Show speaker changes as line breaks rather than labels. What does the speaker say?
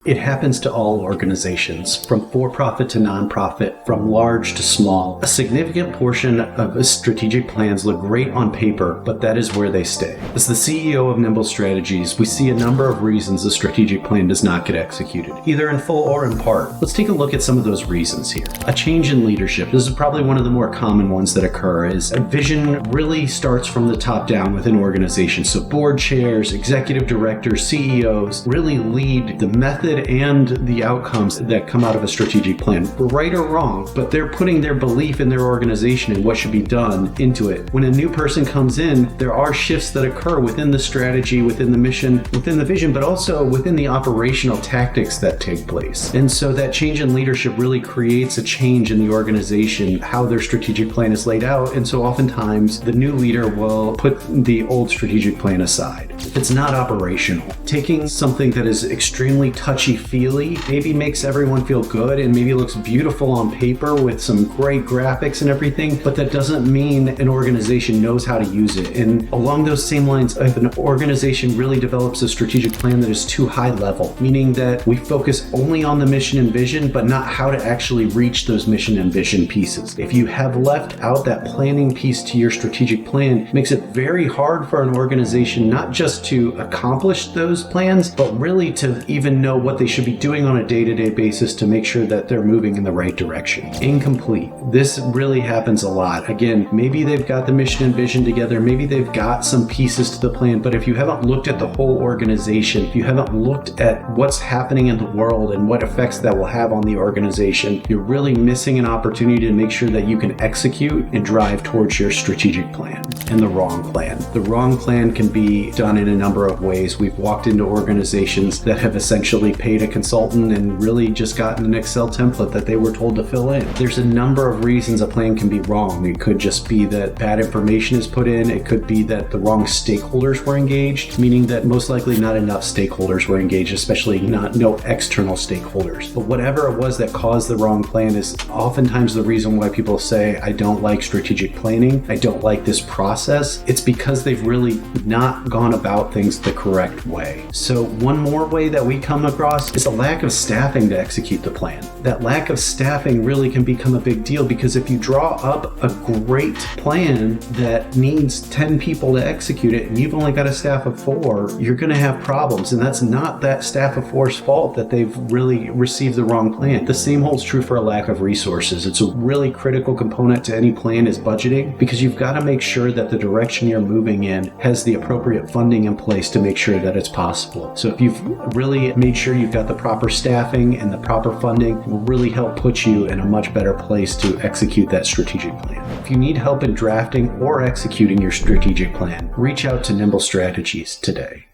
It happens to all organizations, from for-profit to nonprofit, from large to small. A significant portion of strategic plans look great on paper, but that is where they stay. As the CEO of NMBL Strategies, we see a number of reasons a strategic plan does not get executed, either in full or in part. Let's take a look at some of those reasons here. A change in leadership. This is probably one of the more common ones that occur, is a vision really starts from the top down within organizations. So board chairs, executive directors, CEOs really lead the method and the outcomes that come out of a strategic plan, right or wrong, but they're putting their belief in their organization and what should be done into it. When a new person comes in, there are shifts that occur within the strategy, within the mission, within the vision, but also within the operational tactics that take place. And so that change in leadership really creates a change in the organization, how their strategic plan is laid out. And so oftentimes the new leader will put the old strategic plan aside. It's not operational. Taking something that is extremely touchy-feely maybe makes everyone feel good and maybe looks beautiful on paper with some great graphics and everything, but that doesn't mean an organization knows how to use it. And along those same lines, if an organization really develops a strategic plan that is too high level, meaning that we focus only on the mission and vision, but not how to actually reach those mission and vision pieces. If you have left out that planning piece to your strategic plan, it makes it very hard for an organization not just to accomplish those plans, but really to even know what they should be doing on a day-to-day basis to make sure that they're moving in the right direction. Incomplete. This really happens a lot. Again, maybe they've got the mission and vision together, maybe they've got some pieces to the plan, but if you haven't looked at the whole organization, if you haven't looked at what's happening in the world and what effects that will have on the organization, you're really missing an opportunity to make sure that you can execute and drive towards your strategic plan. And the wrong plan. The wrong plan can be done in a number of ways. We've walked into organizations that have essentially paid a consultant and really just gotten an Excel template that they were told to fill in. There's a number of reasons a plan can be wrong. It could just be that bad information is put in. It could be that the wrong stakeholders were engaged, meaning that most likely not enough stakeholders were engaged, especially no external stakeholders. But whatever it was that caused the wrong plan is oftentimes the reason why people say, I don't like strategic planning, I don't like this process. It's because they've really not gone about things the correct way. So one more way that we come across is a lack of staffing to execute the plan. That lack of staffing really can become a big deal, because if you draw up a great plan that needs 10 people to execute it and you've only got a staff of 4, you're going to have problems. And that's not that staff of 4's fault that they've really received the wrong plan. The same holds true for a lack of resources. It's a really critical component to any plan is budgeting, because you've got to make sure that the direction you're moving in has the appropriate funding in place to make sure that it's possible. So if you've really made sure you've got the proper staffing and the proper funding, it will really help put you in a much better place to execute that strategic plan. If you need help in drafting or executing your strategic plan, reach out to NMBL Strategies today.